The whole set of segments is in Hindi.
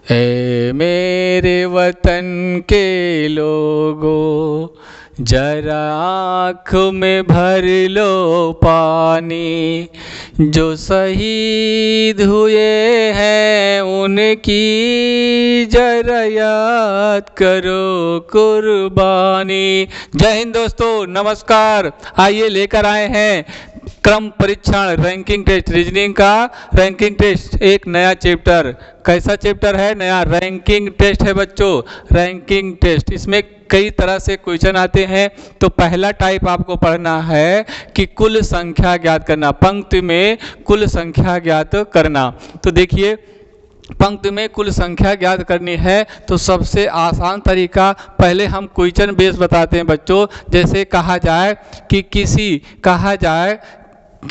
ऐ मेरे वतन के लोगों, जरा आँख में भर लो पानी। जो शहीद हुए हैं उनकी जरा याद करो कुर्बानी। जय हिंद दोस्तों, नमस्कार। आइए लेकर आए हैं क्रम परीक्षण रैंकिंग टेस्ट, रीजनिंग का रैंकिंग टेस्ट, एक नया चैप्टर। कैसा चैप्टर है? नया रैंकिंग टेस्ट है बच्चों, रैंकिंग टेस्ट। इसमें कई तरह से क्वेश्चन आते हैं। तो पहला टाइप आपको पढ़ना है कि कुल संख्या ज्ञात करना, पंक्ति में कुल संख्या ज्ञात करना। तो देखिए, पंक्ति में कुल संख्या ज्ञात करनी है तो सबसे आसान तरीका, पहले हम क्वेश्चन बेस बताते हैं बच्चों। जैसे कहा जाए कि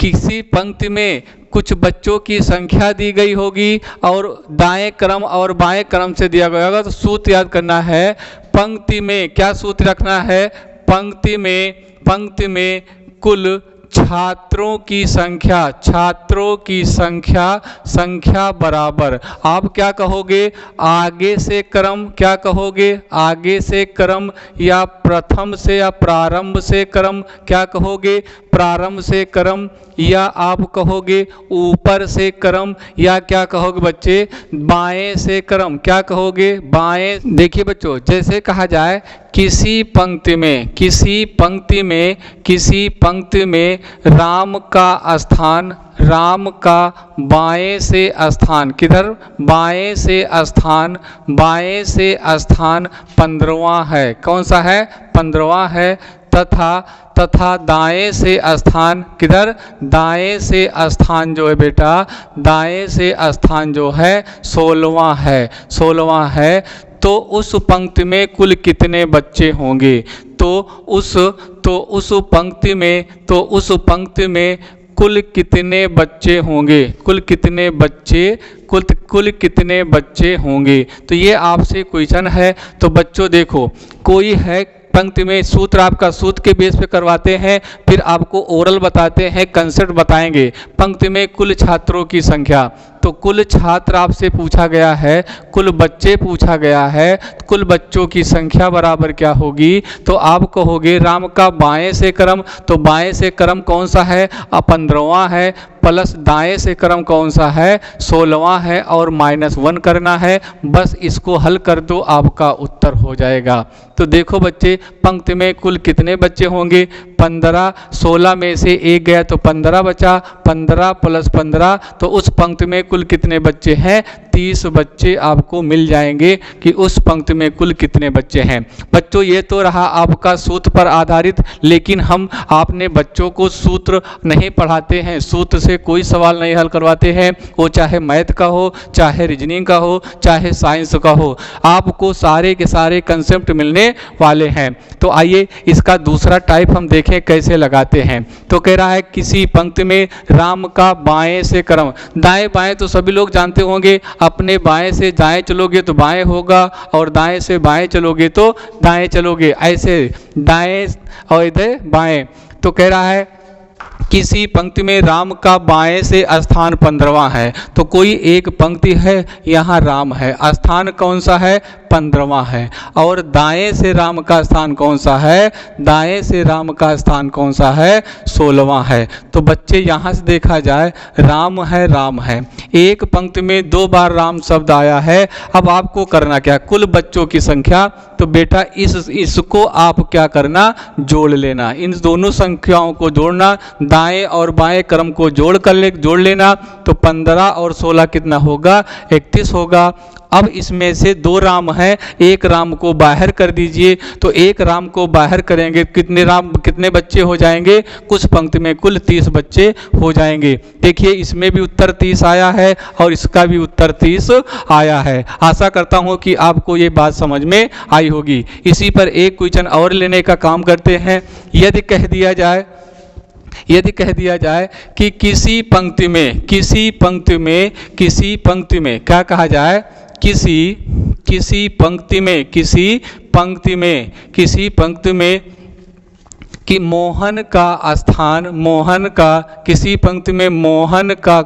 किसी पंक्ति में कुछ बच्चों की संख्या दी गई होगी और दाएं क्रम और बाएं क्रम से दिया गया होगा, तो सूत्र याद करना है। पंक्ति में क्या सूत्र रखना है? पंक्ति में कुल छात्रों की संख्या बराबर, आप क्या कहोगे? आगे से क्रम, क्या कहोगे? आगे से क्रम या प्रथम से या प्रारंभ से क्रम, क्या कहोगे? प्रारंभ से क्रम, या आप कहोगे ऊपर से क्रम, या क्या कहोगे बच्चे? बाएं से क्रम, क्या कहोगे? बाएं। देखिए बच्चों, जैसे कहा जाए किसी पंक्ति में राम का बाएं से स्थान, किधर? बाएं से स्थान 15वां है। कौन सा है? 15वां है। तथा दाएं से स्थान, किधर? दाएं से स्थान जो है बेटा, दाएं से स्थान जो है 16वां है। तो उस पंक्ति में कुल कितने बच्चे होंगे? तो उस पंक्ति में कुल कितने बच्चे होंगे? कुल कितने बच्चे होंगे? तो ये आपसे क्वेश्चन है। तो बच्चों देखो, कोई है पंक्ति में, सूत्र आपका सूत्र के बेस पे करवाते हैं, फिर आपको ओरल बताते हैं, कंसेप्ट बताएंगे। पंक्ति में कुल छात्रों की संख्या, तो कुल छात्र आपसे पूछा गया है, कुल बच्चे पूछा गया है, कुल बच्चों की संख्या बराबर क्या होगी? तो आप कहोगे राम का बाएं से क्रम, तो बाएं से क्रम कौन सा है? 15वां है, प्लस दाएं से क्रम कौन सा है? 16वां है, और -1 करना है। बस इसको हल कर दो, आपका उत्तर हो जाएगा। तो देखो बच्चे, पंक्ति में कुल कितने बच्चे होंगे? 15, 16 में से एक गया तो 15 बचा, 15 + 15, तो उस पंक्ति में कुल कितने बच्चे हैं? 30 बच्चे आपको मिल जाएंगे कि उस पंक्ति में कुल कितने बच्चे हैं। बच्चों ये तो रहा आपका सूत्र पर आधारित, लेकिन हम आपने बच्चों को सूत्र नहीं पढ़ाते हैं, सूत्र से कोई सवाल नहीं हल करवाते हैं, वो चाहे मैथ का हो, चाहे रीजनिंग का हो, चाहे साइंस का हो, आपको सारे के सारे कंसेप्ट मिलने वाले हैं। तो आइए इसका दूसरा टाइप हम देखें कैसे लगाते हैं। तो कह रहा है किसी पंक्ति में राम का बाएं से क्रम, दाएं बाएं तो सभी लोग जानते होंगे, अपने बाएं से दाएं चलोगे तो बाएं होगा, और दाएं से बाएं चलोगे तो दाएं चलोगे, ऐसे दाएं और इधर बाएं। तो कह रहा है किसी पंक्ति में राम का बाएं से स्थान 15वां है, तो कोई एक पंक्ति है, यहाँ राम है, स्थान कौन सा है? 15वां है। और दाएं से राम का स्थान कौन सा है? दाएं से राम का स्थान कौन सा है? 16वां है। तो बच्चे यहाँ से देखा जाए राम है, एक पंक्ति में 2 बार राम शब्द आया है। अब आपको करना क्या? कुल बच्चों की संख्या, तो बेटा इसको आप क्या करना? जोड़ लेना, इन दोनों संख्याओं को जोड़ना, दाएं और बाएं क्रम को जोड़ लेना। तो 15 और 16 कितना होगा? 31 होगा। अब इसमें से 2 राम हैं, एक राम को बाहर कर दीजिए, तो एक राम को बाहर करेंगे कितने बच्चे हो जाएंगे? कुछ पंक्ति में कुल 30 बच्चे हो जाएंगे। देखिए इसमें भी उत्तर 30 आया है और इसका भी उत्तर 30 आया है। आशा करता हूँ कि आपको ये बात समझ में आई होगी। इसी पर एक क्वेश्चन और लेने का काम करते हैं। यदि कह दिया जाए कि किसी पंक्ति में क्या कहा जाए? किसी पंक्ति में कि मोहन का स्थान, मोहन का, किसी पंक्ति में मोहन का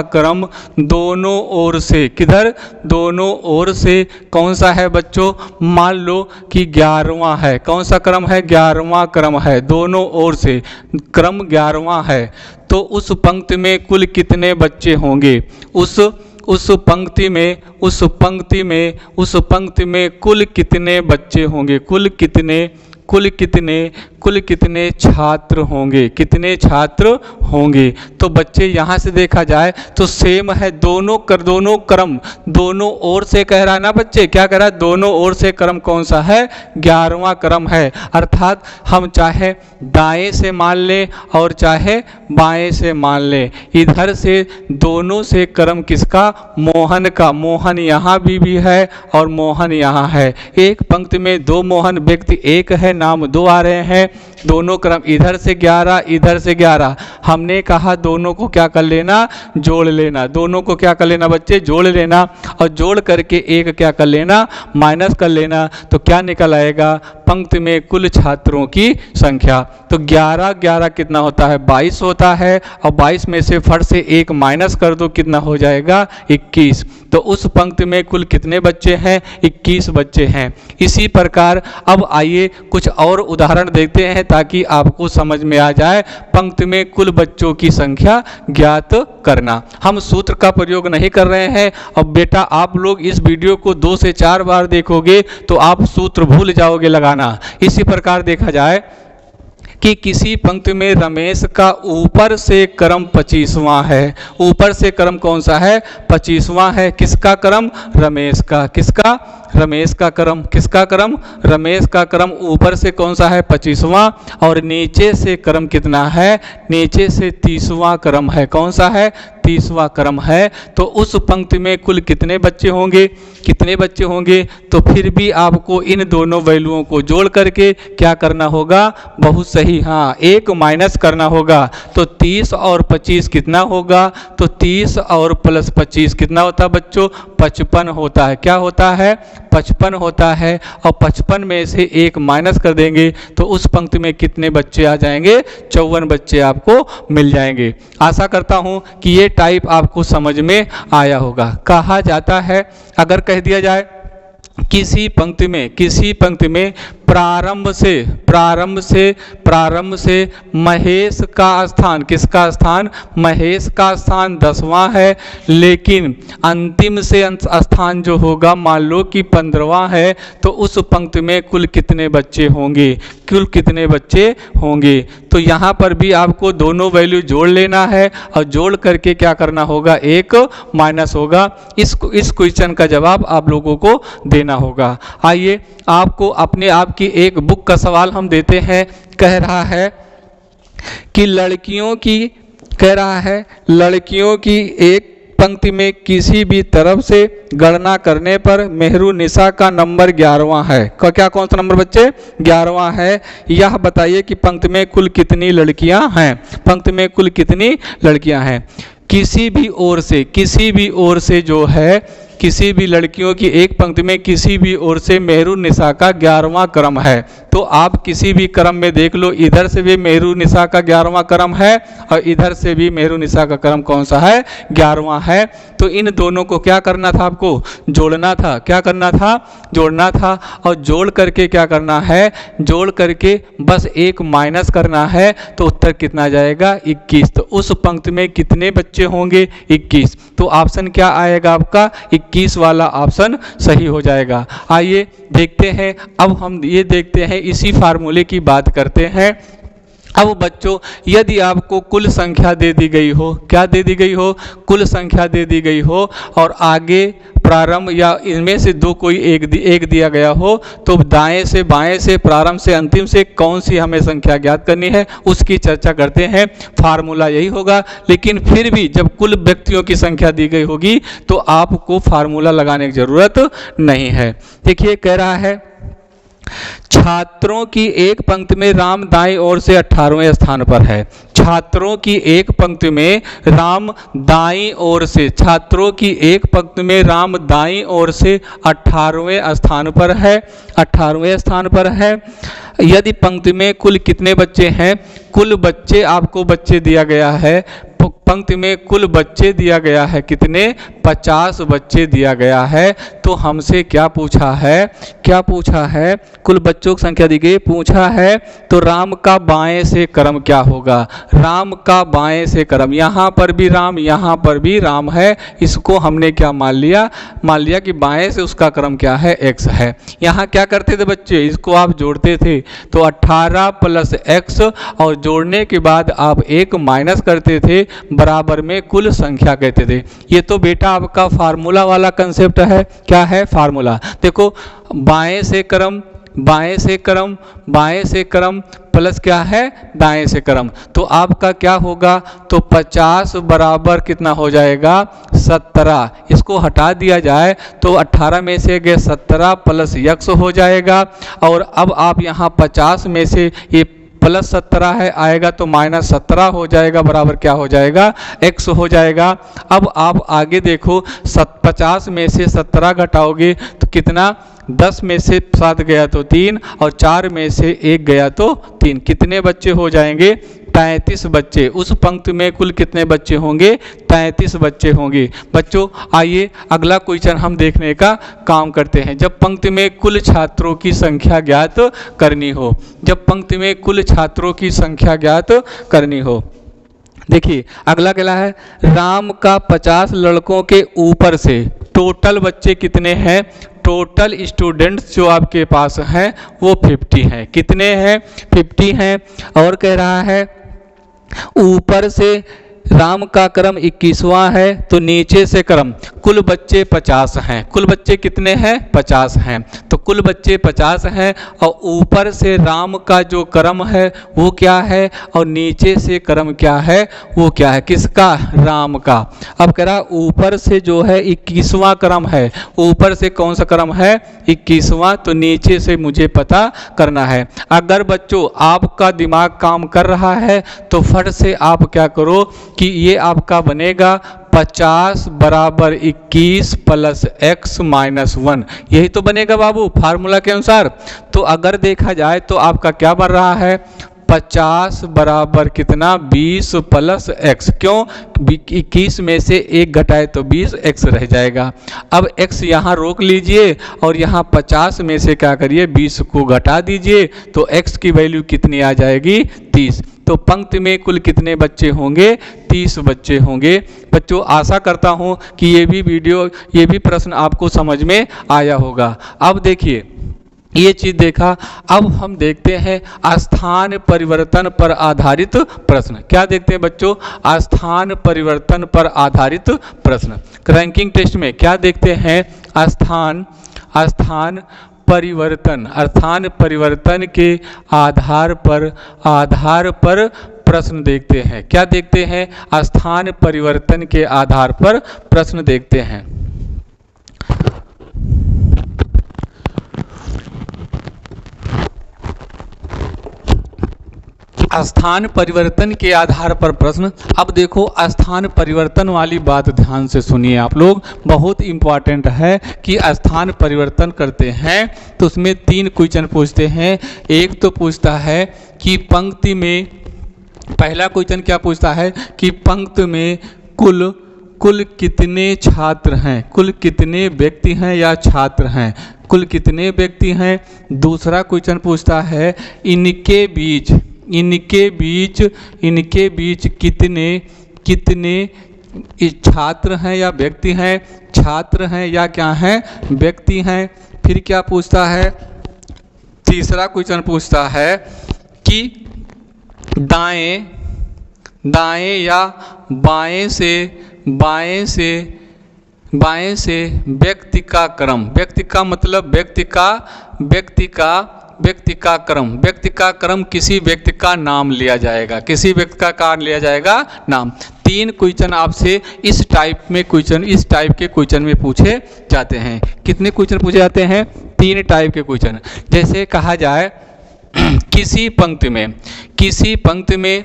क्रम दोनों ओर से, किधर, दोनों ओर से कौन सा है बच्चों, मान लो कि 11वां है। कौन सा क्रम है, 11वां क्रम है, दोनों ओर से क्रम 11वां है। तो उस पंक्ति में कुल कितने बच्चे होंगे, उस पंक्ति में कुल कितने बच्चे होंगे, कुल कितने छात्र होंगे, कितने छात्र होंगे। तो बच्चे यहाँ से देखा जाए तो सेम है, दोनों क्रम दोनों ओर से कह रहा है ना बच्चे, क्या कह रहा है, दोनों ओर से क्रम कौन सा है, 11वां क्रम है। अर्थात हम चाहे दाएं से मान लें और चाहे बाएं से मान लें, इधर से दोनों से क्रम किसका, मोहन का। मोहन यहाँ भी है और मोहन यहाँ है। एक पंक्ति में दो मोहन व्यक्ति एक है, नाम दो आ रहे हैं, दोनों क्रम इधर से 11 इधर से 11। हमने कहा दोनों को क्या कर लेना, जोड़ लेना। दोनों को क्या कर लेना बच्चे, जोड़ लेना, और जोड़ करके एक क्या कर लेना, माइनस कर लेना। तो क्या निकल आएगा, पंक्ति में कुल छात्रों की संख्या। तो 11 11 कितना होता है, 22 होता है, और 22 में से फट से एक माइनस कर दो, कितना हो जाएगा, 21। तो उस पंक्ति में कुल कितने बच्चे हैं, 21 बच्चे हैं। इसी प्रकार अब आइए कुछ और उदाहरण देखते हैं ताकि आपको समझ में आ जाए पंक्ति में कुल बच्चों की संख्या ज्ञात करना। हम सूत्र का प्रयोग नहीं कर रहे हैं। अब बेटा आप लोग इस वीडियो को 2 से 4 बार देखोगे तो आप सूत्र भूल जाओगे लगाना। इसी प्रकार देखा जाए कि किसी पंक्ति में रमेश का ऊपर से क्रम 25वां है। ऊपर से क्रम कौन सा है, 25वां है। किसका क्रम, रमेश का। किसका, रमेश का क्रम। किसका क्रम, रमेश का क्रम ऊपर से कौन सा है, 25वां, और नीचे से क्रम कितना है, नीचे से 30वां क्रम है। कौन सा है, 30वां क्रम है। तो उस पंक्ति में कुल कितने बच्चे होंगे, कितने बच्चे होंगे। तो फिर भी आपको इन दोनों वैल्यूओं को जोड़ करके क्या करना होगा, बहुत सही, हाँ, एक माइनस करना होगा। तो 30 और 25 कितना होगा, तो 30 और प्लस 25 कितना होता है बच्चों, 55 होता है। क्या होता है, 55 होता है। और 55 में से एक माइनस कर देंगे तो उस पंक्ति में कितने बच्चे आ जाएंगे, 54 बच्चे आपको मिल जाएंगे। आशा करता हूं कि ये टाइप आपको समझ में आया होगा। कहा जाता है, अगर कह दिया जाए किसी पंक्ति में प्रारंभ से महेश का स्थान, किसका स्थान, महेश का स्थान 10वां है, लेकिन अंतिम से स्थान जो होगा मान लो कि 15वां है, तो उस पंक्ति में कुल कितने बच्चे होंगे, कुल कितने बच्चे होंगे। तो यहाँ पर भी आपको दोनों वैल्यू जोड़ लेना है और जोड़ करके क्या करना होगा, एक माइनस होगा। इस क्वेश्चन का जवाब आप लोगों को देना होगा। आइए आपको अपने आप की एक बुक का सवाल हम देते हैं। कह रहा है कि लड़कियों की एक पंक्ति में किसी भी तरफ से गणना करने पर मेहरुनिसा का नंबर 11वां है। क्या कौन सा नंबर बच्चे, 11वां है। यह बताइए कि पंक्ति में कुल कितनी लड़कियां हैं, पंक्ति में कुल कितनी लड़कियां हैं। किसी भी ओर से जो है, किसी भी लड़कियों की एक पंक्ति में किसी भी ओर से मेहरुनिसा का 11वां क्रम है। तो आप किसी भी क्रम में देख लो, इधर से भी मेहरुनिसा का 11वां क्रम है और इधर से भी मेहरुनिसा का क्रम कौन सा है, 11वां है। तो इन दोनों को क्या करना था, आपको जोड़ना था। क्या करना था, जोड़ना था। और जोड़ करके क्या करना है, जोड़ करके बस एक माइनस करना है। तो उत्तर कितना जाएगा, 21। तो उस पंक्ति में कितने बच्चे होंगे, 21। तो ऑप्शन क्या आएगा आपका, 21 वाला ऑप्शन सही हो जाएगा। आइए देखते हैं, अब हम ये देखते हैं, इसी फार्मूले की बात करते हैं। अब बच्चों यदि आपको कुल संख्या दे दी गई हो, क्या दे दी गई हो, कुल संख्या दे दी गई हो, और आगे प्रारंभ या इनमें से दो कोई एक दिया गया हो, तो दाएं से बाएं से प्रारंभ से अंतिम से कौन सी हमें संख्या ज्ञात करनी है, उसकी चर्चा करते हैं। फार्मूला यही होगा, लेकिन फिर भी जब कुल व्यक्तियों की संख्या दी गई होगी तो आपको फार्मूला लगाने की जरूरत नहीं है। देखिए कह रहा है छात्रों की एक पंक्ति में राम दाईं ओर से 18वें स्थान पर है। छात्रों की एक पंक्ति में राम दाईं ओर से, छात्रों की एक पंक्ति में राम दाईं ओर से 18वें स्थान पर है, 18वें स्थान पर है। यदि पंक्ति में कुल कितने बच्चे हैं, कुल बच्चे आपको बच्चे दिया गया है, पंक्ति में कुल बच्चे दिया गया है कितने, 50 बच्चे दिया गया है। तो हमसे क्या पूछा है, क्या पूछा है, कुल बच्चों की संख्या दी गई, पूछा है तो राम का बाएं से क्रम क्या होगा, राम का बाएं से क्रम, यहाँ पर भी राम यहाँ पर भी राम है, इसको हमने क्या मान लिया, मान लिया कि बाएं से उसका क्रम क्या है, x है। यहाँ क्या करते थे बच्चे, इसको आप जोड़ते थे तो 18 प्लस x और जोड़ने के बाद आप 1 माइनस करते थे, बराबर में कुल संख्या कहते थे। ये तो बेटा आपका फार्मूला वाला कंसेप्ट है। क्या है फार्मूला, देखो बाएं से क्रम, बाएं से क्रम, बाएं से क्रम प्लस क्या है दाएं से क्रम, तो आपका क्या होगा, तो 50 बराबर कितना हो जाएगा 17। इसको हटा दिया जाए तो 18 में से गए 17 प्लस x हो जाएगा, और अब आप यहाँ 50 में से ये प्लस 17 है आएगा तो माइनस 17 हो जाएगा, बराबर क्या हो जाएगा x हो जाएगा। अब आप आगे देखो 50 में से 17 घटाओगे तो कितना, 10 में से 7 गया तो 3 और 4 में से 1 गया तो 3, कितने बच्चे हो जाएंगे 33 बच्चे। उस पंक्ति में कुल कितने बच्चे होंगे, 33 बच्चे होंगे। बच्चों आइए अगला क्वेश्चन हम देखने का काम करते हैं। जब पंक्ति में कुल छात्रों की संख्या ज्ञात करनी हो, जब पंक्ति में कुल छात्रों की संख्या ज्ञात करनी हो, देखिए अगला क्या है, राम का 50 लड़कों के ऊपर से टोटल बच्चे कितने हैं, टोटल स्टूडेंट्स जो आपके पास हैं वो 50 हैं, कितने हैं 50 हैं। और कह रहा है ऊपर से राम का क्रम 21वां है तो नीचे से क्रम, कुल बच्चे 50 हैं, कुल बच्चे कितने हैं 50 हैं, तो कुल बच्चे 50 हैं और ऊपर से राम का जो क्रम है वो क्या है और नीचे से क्रम क्या है, वो क्या है, किसका, राम का। अब कह रहा ऊपर से जो है 21वां क्रम है, ऊपर से कौन सा क्रम है 21वां, तो नीचे से मुझे पता करना है। अगर बच्चों आपका दिमाग काम कर रहा है तो फट से आप क्या करो कि ये आपका बनेगा 50 बराबर 21 प्लस x माइनस 1, यही तो बनेगा बाबू फार्मूला के अनुसार। तो अगर देखा जाए तो आपका क्या बन रहा है 50 बराबर कितना 20 प्लस x, क्यों 21 में से 1 घटाए तो 20 x रह जाएगा। अब x यहाँ रोक लीजिए और यहाँ 50 में से क्या करिए 20 को घटा दीजिए तो x की वैल्यू कितनी आ जाएगी 30। तो पंक्ति में कुल कितने बच्चे होंगे 30 बच्चे होंगे। बच्चों आशा करता हूँ कि ये भी प्रश्न आपको समझ में आया होगा। अब देखिए ये चीज देखा, अब हम देखते हैं स्थान परिवर्तन पर आधारित प्रश्न। क्या देखते हैं बच्चों, स्थान परिवर्तन पर आधारित प्रश्न। रैंकिंग टेस्ट में क्या देखते हैं, स्थान परिवर्तन के आधार पर प्रश्न देखते हैं। क्या देखते हैं, स्थान परिवर्तन के आधार पर प्रश्न देखते हैं। स्थान परिवर्तन के आधार पर प्रश्न। अब देखो स्थान परिवर्तन वाली बात ध्यान से सुनिए आप लोग, बहुत इंपॉर्टेंट है कि स्थान परिवर्तन करते हैं तो उसमें 3 क्वेश्चन पूछते हैं। एक तो पूछता है कि पंक्ति में, पहला क्वेश्चन क्या पूछता है कि पंक्ति में कुल कितने छात्र हैं, कुल कितने व्यक्ति हैं या छात्र हैं, कुल कितने व्यक्ति हैं। दूसरा क्वेश्चन पूछता है इनके बीच कितने छात्र हैं या व्यक्ति हैं, छात्र हैं या क्या हैं व्यक्ति हैं। फिर क्या पूछता है, तीसरा क्वेश्चन पूछता है कि दाएं या बाएं से व्यक्ति का क्रम, व्यक्ति का मतलब व्यक्ति का क्रम किसी व्यक्ति का नाम लिया जाएगा, किसी व्यक्ति का लिया जाएगा नाम। 3 क्वेश्चन आपसे इस टाइप के क्वेश्चन में पूछे जाते हैं। कितने क्वेश्चन पूछे जाते हैं? 3 टाइप के क्वेश्चन। जैसे कहा जाए किसी पंक्ति में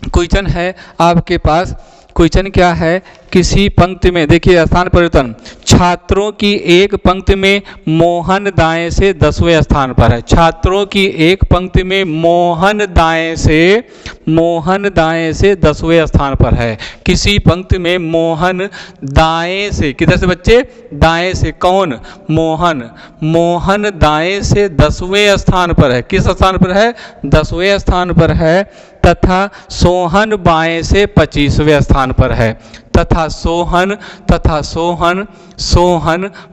क्वेश्चन है आपके पास, क्वेश्चन क्या है? किसी पंक्ति में देखिए स्थान परिवर्तन, छात्रों की एक पंक्ति में मोहन दाएं से 10वें स्थान पर है। छात्रों की एक पंक्ति में मोहन दाएं से 10वें स्थान पर है। किसी पंक्ति में मोहन दाएं से, किधर से बच्चे? दाएं से। कौन? मोहन दाएं से 10वें स्थान पर है। किस स्थान पर है? 10वें स्थान पर है। तथा सोहन बाएं से 25वें स्थान पर है। तथा सोहन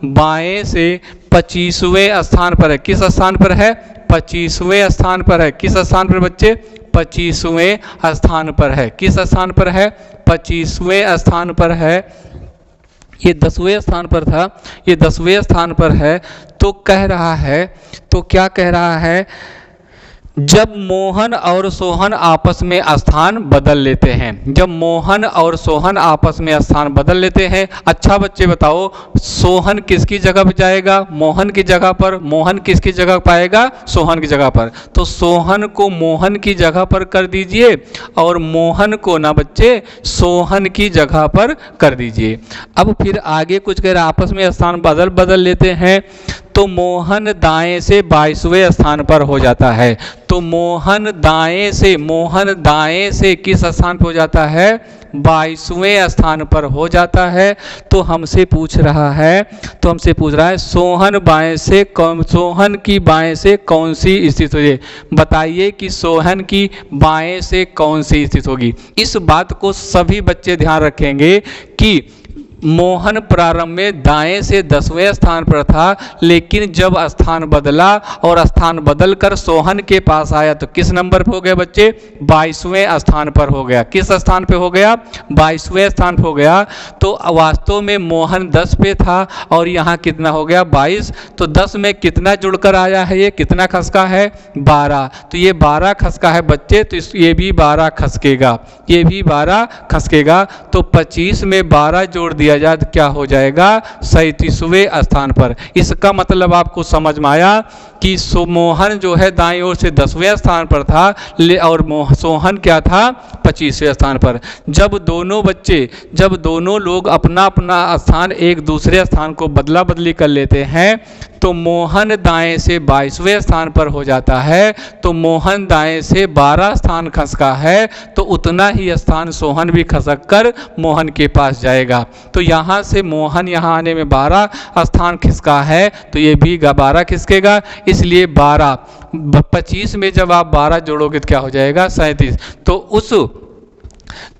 बाएं से 25वें स्थान पर है। किस स्थान पर है? 25वें स्थान पर है। किस स्थान पर बच्चे? 25वें स्थान पर है। किस स्थान पर है? 25वें स्थान पर है। ये 10वें स्थान पर था, ये 10वें स्थान पर है। तो कह रहा है, तो क्या कह रहा है? जब मोहन और सोहन आपस में स्थान बदल लेते हैं। जब मोहन और सोहन आपस में स्थान बदल लेते हैं। अच्छा बच्चे बताओ, सोहन किसकी जगह पर जाएगा? मोहन की जगह पर। मोहन किसकी जगह पाएगा? सोहन की जगह पर। तो सोहन को मोहन की जगह पर कर दीजिए और मोहन को ना बच्चे सोहन की जगह पर कर दीजिए। अब फिर आगे कुछ कह रहा, आपस में स्थान बदल लेते हैं तो मोहन दाएं से 22वें स्थान पर हो जाता है। तो मोहन दाएं से किस स्थान पर हो जाता है? 22वें स्थान पर हो जाता है। तो हमसे पूछ रहा है, सोहन की बाएं से कौन सी स्थित होगी? बताइए कि सोहन की बाएं से कौन सी स्थित होगी। इस बात को सभी बच्चे ध्यान रखेंगे कि मोहन प्रारंभ में दाएं से 10वें स्थान पर था, लेकिन जब स्थान बदला और स्थान बदलकर सोहन के पास आया तो किस नंबर पे हो गया बच्चे? 22वें स्थान पर हो गया। किस स्थान पे हो गया? 22वें स्थान पे हो गया। तो वास्तव में मोहन 10 पे था और यहाँ कितना हो गया? 22। तो 10 में कितना जुड़कर आया है? ये कितना खसका है? 12। तो ये 12 खसका है बच्चे, तो ये भी 12 खसकेगा, ये भी 12 खसकेगा। तो 25 में 12 जोड़ दिया जाए तो क्या हो जाएगा? 37वें स्थान पर। इसका मतलब आपको समझ में आया कि मोहन जो है दाईं ओर से 10वें स्थान पर था और सोहन क्या था? 25वें स्थान पर। जब दोनों लोग अपना अपना स्थान एक दूसरे स्थान को बदला बदली कर लेते हैं तो मोहन दाएं से 22वें स्थान पर हो जाता है। तो मोहन दाएं से 12 स्थान खसका है, तो उतना ही स्थान सोहन भी खसक कर मोहन के पास जाएगा। तो यहाँ से मोहन यहाँ आने में 12 स्थान खिसका है, तो ये भी 12 खिसकेगा। इसलिए 12 25 में जब आप 12 जोड़ोगे तो क्या हो जाएगा? 37।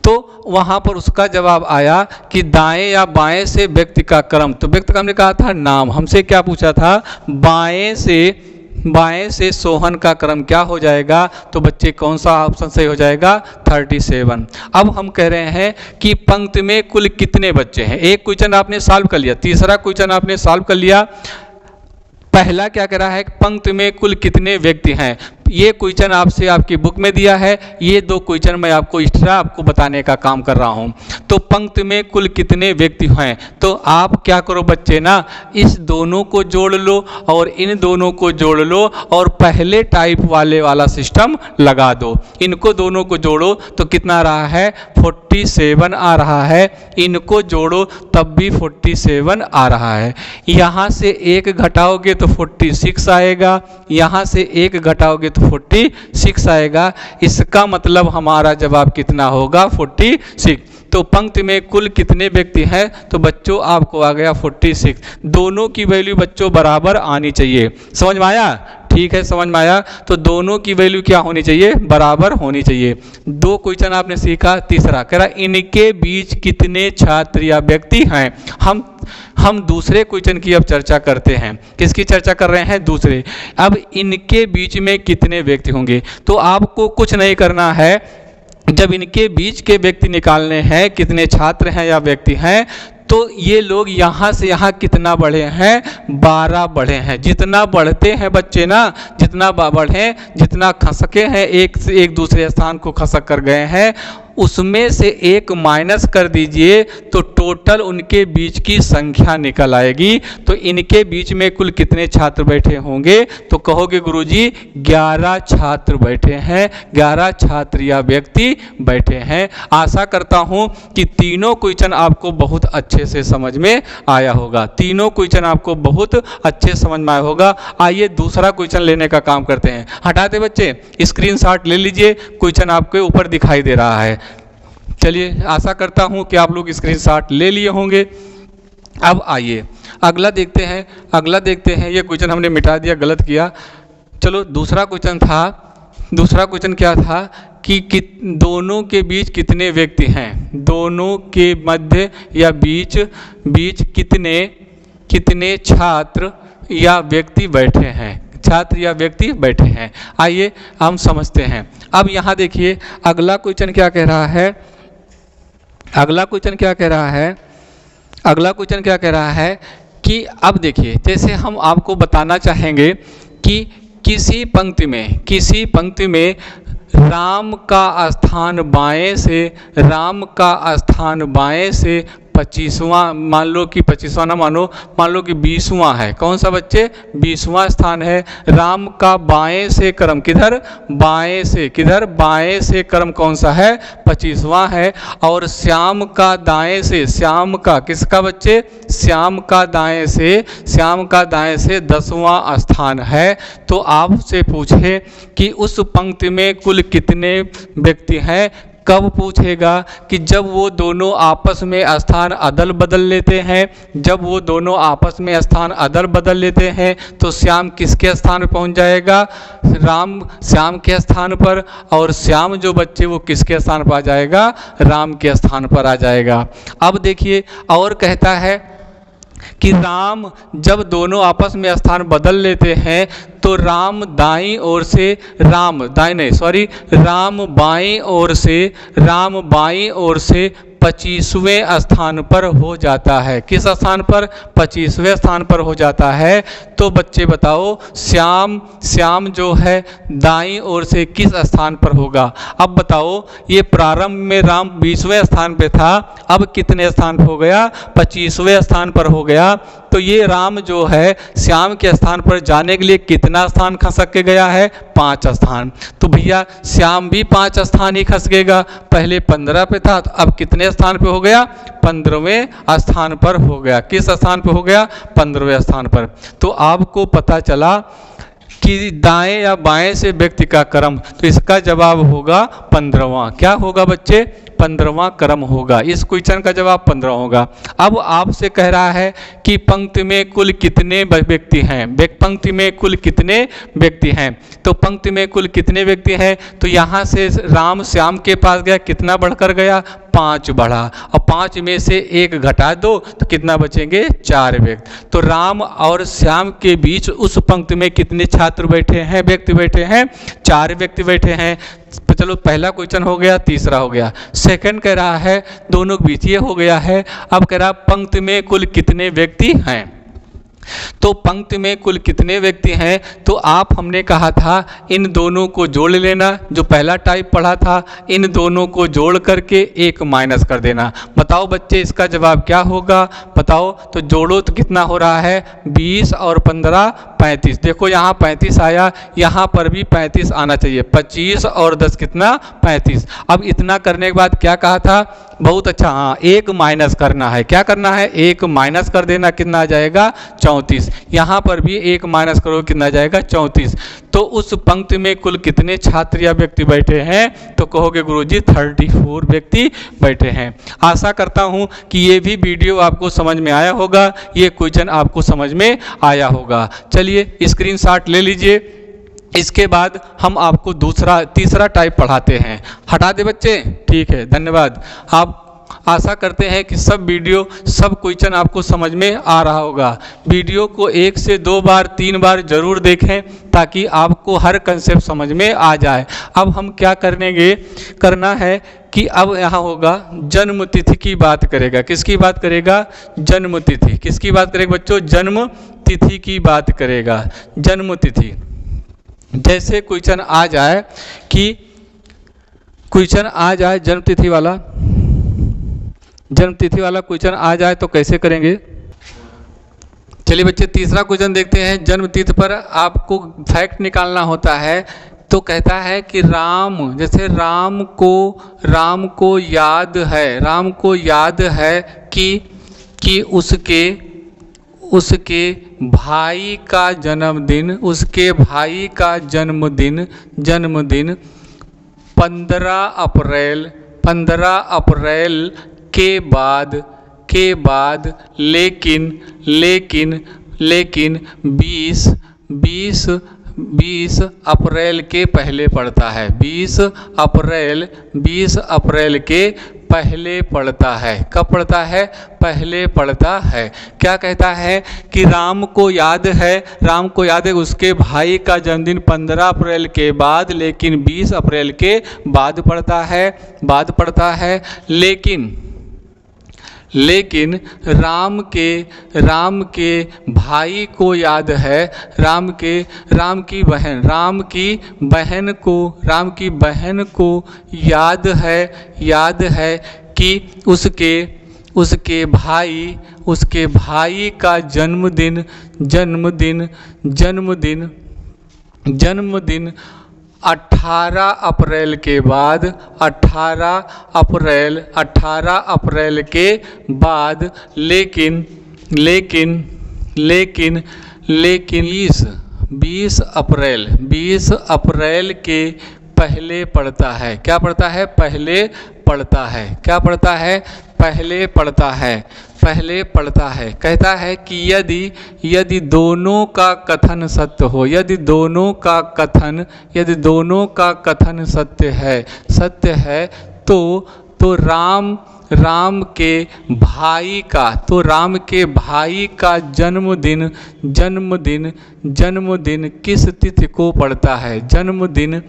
तो वहाँ पर उसका जवाब आया कि दाएं या बाएं से व्यक्ति का क्रम। तो व्यक्ति का हमने कहा था नाम। हमसे क्या पूछा था? बाएं से सोहन का क्रम क्या हो जाएगा? तो बच्चे कौन सा ऑप्शन सही हो जाएगा? 37। अब हम कह रहे हैं कि पंक्ति में कुल कितने बच्चे हैं। एक क्वेश्चन आपने सॉल्व कर लिया, तीसरा क्वेश्चन आपने सॉल्व कर लिया। पहला क्या कह रहा है? पंक्ति में कुल कितने व्यक्ति हैं। ये क्वेश्चन आपसे आपकी बुक में दिया है, ये 2 क्वेश्चन मैं आपको एक्स्ट्रा आपको बताने का काम कर रहा हूँ। तो पंक्ति में कुल कितने व्यक्ति हैं, तो आप क्या करो बच्चे ना, इस दोनों को जोड़ लो और इन दोनों को जोड़ लो और पहले टाइप वाला सिस्टम लगा दो। इनको दोनों को जोड़ो तो कितना आ रहा है? 47 आ रहा है। इनको जोड़ो तब भी 47 आ रहा है। यहाँ से 1 घटाओगे तो 46 आएगा, यहाँ से 1 घटाओगे तो 46 आएगा। इसका मतलब हमारा जवाब कितना होगा? 46। तो पंक्ति में कुल कितने व्यक्ति हैं? तो बच्चों आपको आ गया 46। दोनों की वैल्यू बच्चों बराबर आनी चाहिए। समझ में आया? ठीक है, समझ में आया। तो दोनों की वैल्यू क्या होनी चाहिए? बराबर होनी चाहिए। 2 क्वेश्चन आपने सीखा। तीसरा कह रहा इनके बीच कितने छात्र या व्यक्ति हैं। हम दूसरे क्वेश्चन की अब चर्चा करते हैं। किसकी चर्चा कर रहे हैं? दूसरे। अब इनके बीच में कितने व्यक्ति होंगे, तो आपको कुछ नहीं करना है। जब इनके बीच के व्यक्ति निकालने हैं, कितने छात्र हैं या व्यक्ति हैं, तो ये लोग यहाँ से यहाँ कितना बढ़े हैं? 12 बढ़े हैं। जितना बढ़ते हैं बच्चे ना, जितना बढ़े, जितना खसके हैं, एक से एक दूसरे स्थान को खसक कर गए हैं, उसमें से एक माइनस कर दीजिए तो टोटल उनके बीच की संख्या निकल आएगी। तो इनके बीच में कुल कितने छात्र बैठे होंगे? तो कहोगे गुरुजी 11 छात्र बैठे हैं, 11 छात्र या व्यक्ति बैठे हैं। आशा करता हूं कि तीनों क्वेश्चन आपको बहुत अच्छे से समझ में आया होगा, तीनों क्वेश्चन आपको बहुत अच्छे समझ में आया होगा। आइए दूसरा क्वेश्चन लेने का काम करते हैं। हटाते बच्चे, स्क्रीनशॉट ले लीजिए, क्वेश्चन आपके ऊपर दिखाई दे रहा है। चलिए, आशा करता हूं कि आप लोग स्क्रीनशॉट ले लिए होंगे। अब आइए अगला देखते हैं, ये क्वेश्चन हमने मिटा दिया, गलत किया। चलो दूसरा क्वेश्चन था, दूसरा क्वेश्चन क्या था कि दोनों के बीच कितने व्यक्ति हैं, दोनों के मध्य या बीच कितने छात्र या व्यक्ति बैठे हैं, छात्र या व्यक्ति बैठे हैं। आइए हम समझते हैं। अब यहाँ देखिए अगला क्वेश्चन क्या कह रहा है, अगला क्वेश्चन क्या कह रहा है कि अब देखिए, जैसे हम आपको बताना चाहेंगे कि किसी पंक्ति में राम का स्थान बाएं से 25वां, मान लो कि 25वां ना मान लो कि 20वां है। कौन सा बच्चे? 20वां स्थान है। राम का बाएं से क्रम बाएं से क्रम कौन सा है? 25वां है। और श्याम का दाएं से, किसका बच्चे? श्याम का दाएं से 10वां स्थान है। तो आपसे पूछे कि उस पंक्ति में कुल कितने व्यक्ति हैं। कब पूछेगा? कि जब वो दोनों आपस में स्थान अदल बदल लेते हैं, तो श्याम किसके स्थान पर पहुंच जाएगा? राम श्याम के स्थान पर, और श्याम जो बच्चे वो किसके स्थान पर आ जाएगा? राम के स्थान पर आ जाएगा। अब देखिए और कहता है कि राम जब दोनों आपस में स्थान बदल लेते हैं तो राम बाईं ओर से 25वें स्थान पर हो जाता है। किस स्थान पर? 25वें स्थान पर हो जाता है। तो बच्चे बताओ श्याम जो है दाईं ओर से किस स्थान पर होगा? अब बताओ, ये प्रारंभ में राम 20वें स्थान पे था, अब कितने स्थान पर हो गया? 25वें स्थान पर हो गया। तो ये राम जो है श्याम के स्थान पर जाने के लिए कितना स्थान खसक के गया है? 5 स्थान। तो भैया श्याम भी 5 स्थान ही खसकेगा। पहले 15 पे था, तो अब कितने स्थान पे हो गया? 15वें स्थान पर हो गया। किस स्थान पे हो गया? 15वें स्थान पर। तो आपको पता चला कि दाएं या बाएं से व्यक्ति का क्रम, तो इसका जवाब होगा 15वां। क्या होगा बच्चे? 15वां क्रम होगा। इस क्वेश्चन का जवाब 15 होगा। अब आपसे कह रहा है कि पंक्ति में कुल कितने व्यक्ति हैं, पंक्ति में कुल कितने व्यक्ति हैं। तो पंक्ति में कुल कितने व्यक्ति हैं? तो यहाँ से राम श्याम के पास गया, कितना बढ़कर गया? 5 बढ़ा, और 5 में से 1 घटा दो तो कितना बचेंगे? 4 व्यक्ति। तो राम और श्याम के बीच उस पंक्ति में कितने छात्र बैठे हैं, व्यक्ति बैठे हैं? 4 व्यक्ति बैठे हैं। चलो पहला क्वेश्चन हो गया, तीसरा हो गया। सेकंड कह रहा है दोनों के बीच ये हो गया है। अब कह रहा पंक्ति में कुल कितने व्यक्ति हैं। तो पंक्ति में कुल कितने व्यक्ति हैं? तो आप हमने कहा था इन दोनों को जोड़ लेना, जो पहला टाइप पढ़ा था, इन दोनों को जोड़ करके 1 माइनस कर देना। बताओ बच्चे इसका जवाब क्या होगा? बताओ। तो जोड़ो तो कितना हो रहा है? 20 और 15 35। देखो यहाँ 35 आया, यहाँ पर भी 35 आना चाहिए। 25 और 10 कितना? 35। अब इतना करने के बाद क्या कहा था? बहुत अच्छा, हाँ 1 माइनस करना है। क्या करना है? 1 माइनस कर देना। कितना आ जाएगा? 34। यहाँ पर भी 1 माइनस करो, कितना आ जाएगा? 34। तो उस पंक्ति में कुल कितने छात्र या व्यक्ति बैठे हैं? तो कहोगे गुरुजी 34 व्यक्ति बैठे हैं। आशा करता हूँ कि ये भी वीडियो आपको समझ में आया होगा, ये क्वेश्चन आपको समझ में आया होगा। चलिए स्क्रीनशॉट ले लीजिए। इसके बाद हम आपको तीसरा टाइप पढ़ाते हैं। हटा दे बच्चे, ठीक है, धन्यवाद। आप आशा करते हैं कि सब क्वेश्चन आपको समझ में आ रहा होगा। वीडियो को 1 से 2 बार 3 बार जरूर देखें ताकि आपको हर कंसेप्ट समझ में आ जाए। अब हम क्या करना है कि अब यहाँ होगा जन्म तिथि की बात करेगा। किसकी बात करेगा? जन्म तिथि। किसकी बात करेगा बच्चों? जन्म तिथि की बात करेगा। जन्म तिथि जैसे क्वेश्चन आ जाए कि क्वेश्चन आ जाए जन्म तिथि वाला, जन्म तिथि वाला क्वेश्चन आ जाए तो कैसे करेंगे? चलिए बच्चे तीसरा क्वेश्चन देखते हैं। जन्म तिथि पर आपको फैक्ट निकालना होता है। तो कहता है कि राम, जैसे राम को याद है, राम को याद है कि उसके भाई का जन्मदिन, उसके भाई का जन्मदिन 15 अप्रैल के बाद लेकिन 20 अप्रैल के पहले पड़ता है। 20 अप्रैल के पहले पड़ता है। कब पड़ता है? पहले पड़ता है। क्या कहता है कि राम को याद है उसके भाई का जन्मदिन 15 अप्रैल के बाद लेकिन 20 अप्रैल के बाद पड़ता है। लेकिन राम के भाई को याद है, राम की बहन को याद है कि उसके भाई का जन्मदिन 18 अप्रैल के बाद 18 अप्रैल के बाद लेकिन 20 अप्रैल के पहले पड़ता है। क्या पड़ता है? पहले पड़ता है। क्या पड़ता है? पहले पड़ता है। पहले पड़ता है। कहता है कि यदि दोनों का कथन सत्य हो, यदि दोनों का कथन सत्य है तो राम के भाई का जन्मदिन किस तिथि को पड़ता है? जन्मदिन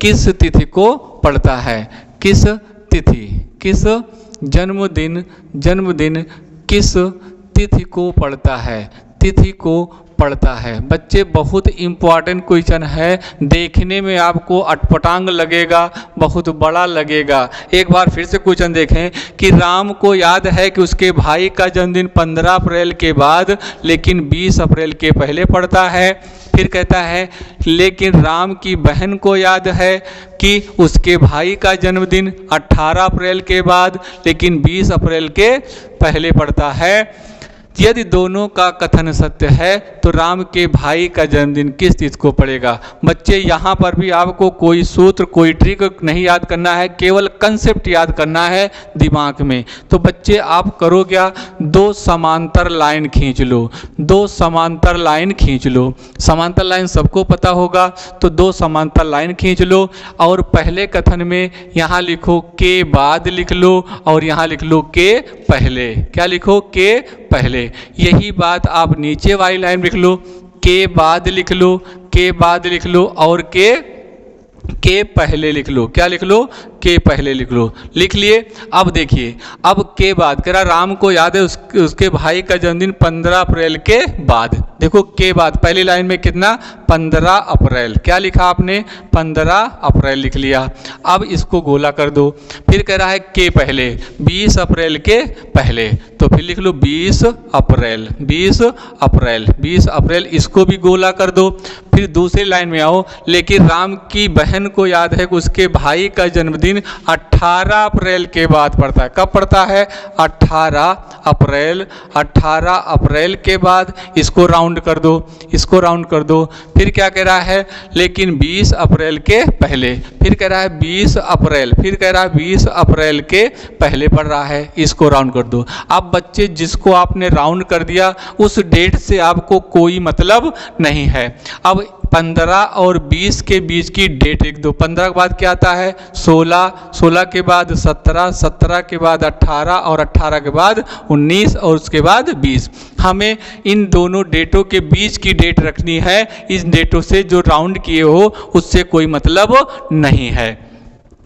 किस तिथि को पड़ता है? किस जन्मदिन किस तिथि को पड़ता है? तिथि को पड़ता है। बच्चे बहुत इम्पॉर्टेंट क्वेश्चन है, देखने में आपको अटपटांग लगेगा, बहुत बड़ा लगेगा। एक बार फिर से क्वेश्चन देखें कि राम को याद है कि उसके भाई का जन्मदिन 15 अप्रैल के बाद लेकिन 20 अप्रैल के पहले पड़ता है। फिर कहता है लेकिन राम की बहन को याद है कि उसके भाई का जन्मदिन 18 अप्रैल के बाद लेकिन 20 अप्रैल के पहले पड़ता है। यदि दोनों का कथन सत्य है तो राम के भाई का जन्मदिन किस तिथि को पड़ेगा? बच्चे यहाँ पर भी आपको कोई सूत्र, कोई ट्रिक नहीं याद करना है, केवल कंसेप्ट याद करना है दिमाग में। तो बच्चे आप करो क्या? 2 समांतर लाइन खींच लो। 2 समांतर लाइन खींच लो। समांतर लाइन सबको पता होगा, तो 2 समांतर लाइन खींच लो और पहले कथन में यहाँ लिखो के बाद लिख लो और यहाँ लिख लो के पहले। क्या लिखो? के पहले। यही बात आप नीचे वाली लाइन लिख लो, के बाद लिख लो, के बाद लिख लो और के पहले लिख लो। क्या लिख लो? के पहले लिख लो। लिख लिए? अब देखिए, अब के बाद कह रहा राम को याद है उसके भाई का जन्मदिन 15 अप्रैल के बाद। देखो के बाद पहली लाइन में कितना? 15 अप्रैल। क्या लिखा आपने? 15 अप्रैल लिख लिया। अब इसको गोला कर दो। फिर कह रहा है के पहले, 20 अप्रैल के पहले, तो फिर लिख लो 20 अप्रैल, 20 अप्रैल, 20 अप्रैल। इसको भी गोला कर दो। फिर दूसरी लाइन में आओ, लेकिन राम की बहन को याद है कि उसके भाई का जन्मदिन 18 अप्रैल के बाद पड़ता है। कब पड़ता है? 18 अप्रैल। 18 अप्रैल के बाद इसको राउंड कर दो, इसको राउंड कर दो। फिर क्या कह रहा है? लेकिन 20 अप्रैल के पहले। फिर कह रहा है 20 अप्रैल। फिर कह रहा है 20 अप्रैल के पहले पड़ रहा है, इसको राउंड कर दो। अब बच्चे जिसको आपने राउंड कर दिया उस डेट से आपको कोई मतलब नहीं है। अब 15 और 20 के बीच की डेट लिख दो। 15 के बाद क्या आता है? 16, 16 के बाद 17, 17 के बाद 18 और 18 के बाद 19 और उसके बाद 20। हमें इन दोनों डेटों के बीच की डेट रखनी है। इस डेटों से जो राउंड किए हो उससे कोई मतलब नहीं है।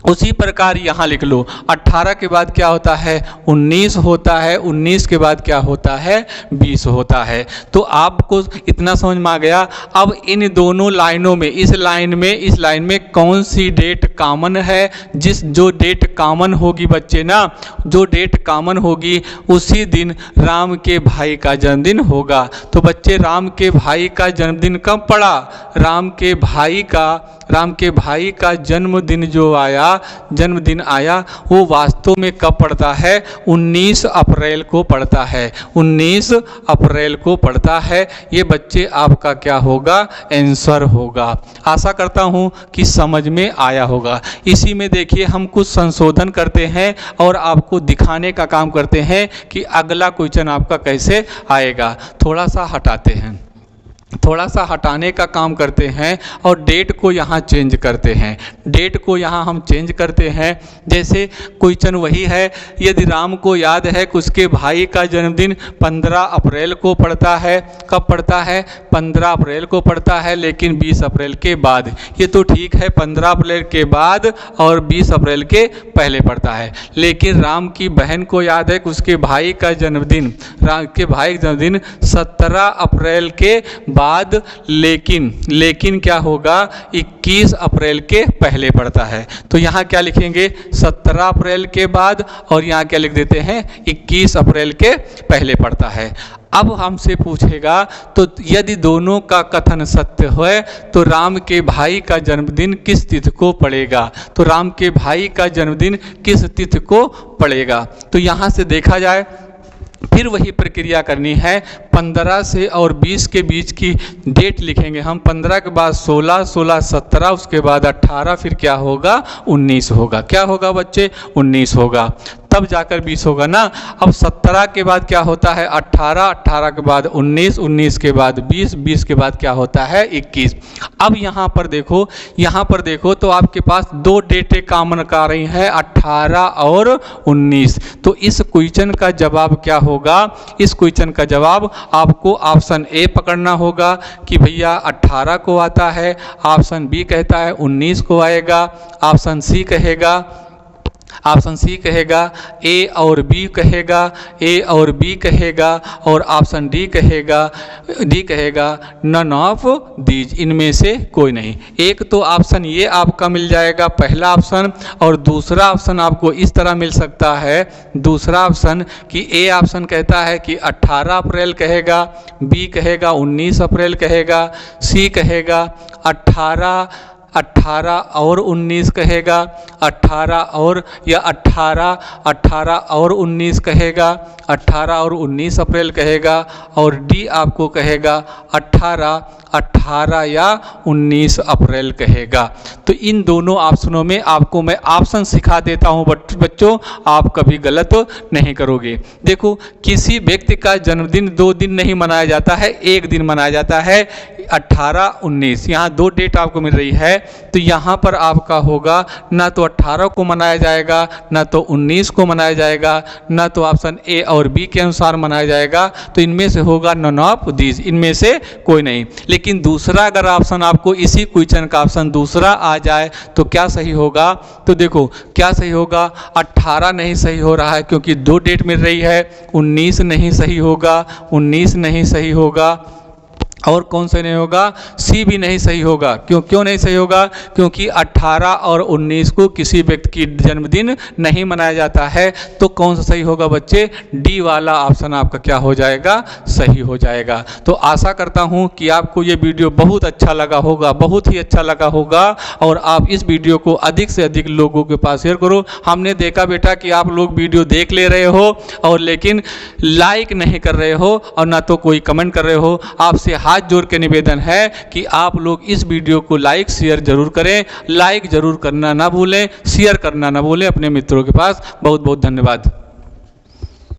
उसी प्रकार यहाँ लिख लो, 18 के बाद क्या होता है 19 होता है, 19 के बाद क्या होता है 20 होता है। तो आपको इतना समझ में आ गया। अब इन दोनों लाइनों में, इस लाइन में कौन सी डेट कॉमन है? जो डेट कॉमन होगी बच्चे ना, जो डेट कॉमन होगी उसी दिन राम के भाई का जन्मदिन होगा। तो बच्चे राम के भाई का जन्मदिन कब पड़ा? राम के भाई का जन्मदिन आया वो वास्तव में कब पड़ता है? 19 अप्रैल को पड़ता है, 19 अप्रैल को पड़ता है। ये बच्चे आपका क्या होगा? आंसर होगा। आशा करता हूँ कि समझ में आया होगा। इसी में देखिए हम कुछ संशोधन करते हैं और आपको दिखाने का काम करते हैं कि अगला क्वेश्चन आपका कैसे आएगा। थोड़ा सा हटाते हैं, थोड़ा सा हटाने का काम करते हैं और डेट को यहाँ चेंज करते हैं। डेट को यहाँ हम चेंज करते हैं। जैसे क्वेश्चन वही है, यदि राम को याद है कि उसके भाई का जन्मदिन 15 अप्रैल को पड़ता है। कब पड़ता है? 15 अप्रैल को पड़ता है, लेकिन 20 अप्रैल के बाद। ये तो ठीक है, 15 अप्रैल के बाद और 20 अप्रैल के पहले पड़ता है। लेकिन राम की बहन को याद है कि उसके भाई का जन्मदिन 17 अप्रैल के बाद, लेकिन क्या होगा 21 अप्रैल के पहले पड़ता है। तो यहाँ क्या लिखेंगे? 17 अप्रैल के बाद, और यहाँ क्या लिख देते हैं? 21 अप्रैल के पहले पड़ता है। अब हमसे पूछेगा तो यदि दोनों का कथन सत्य है तो राम के भाई का जन्मदिन किस तिथि को पड़ेगा? तो राम के भाई का जन्मदिन किस तिथि को पड़ेगा? तो यहाँ से देखा जाए फिर वही प्रक्रिया करनी है। 15 से और 20 के बीच की डेट लिखेंगे हम। 15 के बाद 16, 16 17, उसके बाद 18, फिर क्या होगा 19 होगा। क्या होगा बच्चे? 19 होगा, तब जाकर 20 होगा ना। अब 17 के बाद क्या होता है 18, 18 के बाद 19, 19 के बाद 20, 20 के बाद क्या होता है 21। अब यहाँ पर देखो तो आपके पास दो डेटें कॉमन आ रही हैं, 18 और 19। तो इस क्वेश्चन का जवाब क्या होगा? इस क्वेश्चन का जवाब आपको ऑप्शन ए पकड़ना होगा कि भैया 18 को आता है, ऑप्शन बी कहता है 19 को आएगा, ऑप्शन सी कहेगा ए और बी कहेगा, और ऑप्शन डी कहेगा नन ऑफ दीज, इनमें से कोई नहीं। एक तो ऑप्शन ये आपका मिल जाएगा पहला ऑप्शन, और दूसरा ऑप्शन आपको इस तरह मिल सकता है। दूसरा ऑप्शन कि ए ऑप्शन कहता है कि 18 अप्रैल कहेगा, बी कहेगा 19 अप्रैल कहेगा, सी कहेगा 18 और 19 कहेगा, 18 और 19 कहेगा, 18 और 19 अप्रैल कहेगा, और डी आपको कहेगा 18 या 19 अप्रैल कहेगा। तो इन दोनों ऑप्शनों में आपको मैं ऑप्शन सिखा देता हूं बच्चों, आप कभी गलत नहीं करोगे। देखो किसी व्यक्ति का जन्मदिन 2 दिन नहीं मनाया जाता है, 1 दिन मनाया जाता है, 18 19। यहाँ 2 डेट आपको मिल रही है, तो यहाँ पर आपका होगा ना तो 18 को मनाया जाएगा, ना तो 19 को मनाया जाएगा, ना तो ऑप्शन ए और बी के अनुसार मनाया जाएगा। तो इनमें से होगा नन ऑफ दीज, इनमें से कोई नहीं। लेकिन दूसरा अगर ऑप्शन आपको इसी क्वेश्चन का ऑप्शन दूसरा आ जाए तो क्या सही होगा? तो देखो क्या सही होगा, 18 नहीं सही हो रहा है क्योंकि 2 डेट मिल रही है, 19 नहीं सही होगा, 19 नहीं सही होगा, और कौन सा नहीं होगा? सी भी नहीं सही होगा। क्यों नहीं सही होगा? क्योंकि 18 और 19 को किसी व्यक्ति की जन्मदिन नहीं मनाया जाता है। तो कौन सा सही होगा बच्चे? डी वाला ऑप्शन आपका क्या हो जाएगा? सही हो जाएगा। तो आशा करता हूं कि आपको ये वीडियो बहुत अच्छा लगा होगा, बहुत ही अच्छा लगा होगा, और आप इस वीडियो को अधिक से अधिक लोगों के पास शेयर करो। हमने देखा बेटा कि आप लोग वीडियो देख ले रहे हो और लेकिन लाइक नहीं कर रहे हो और ना तो कोई कमेंट कर रहे हो। आपसे हाथ जोड़ के निवेदन है कि आप लोग इस वीडियो को लाइक शेयर जरूर करें, लाइक जरूर करना ना भूलें, शेयर करना ना भूलें अपने मित्रों के पास। बहुत बहुत धन्यवाद।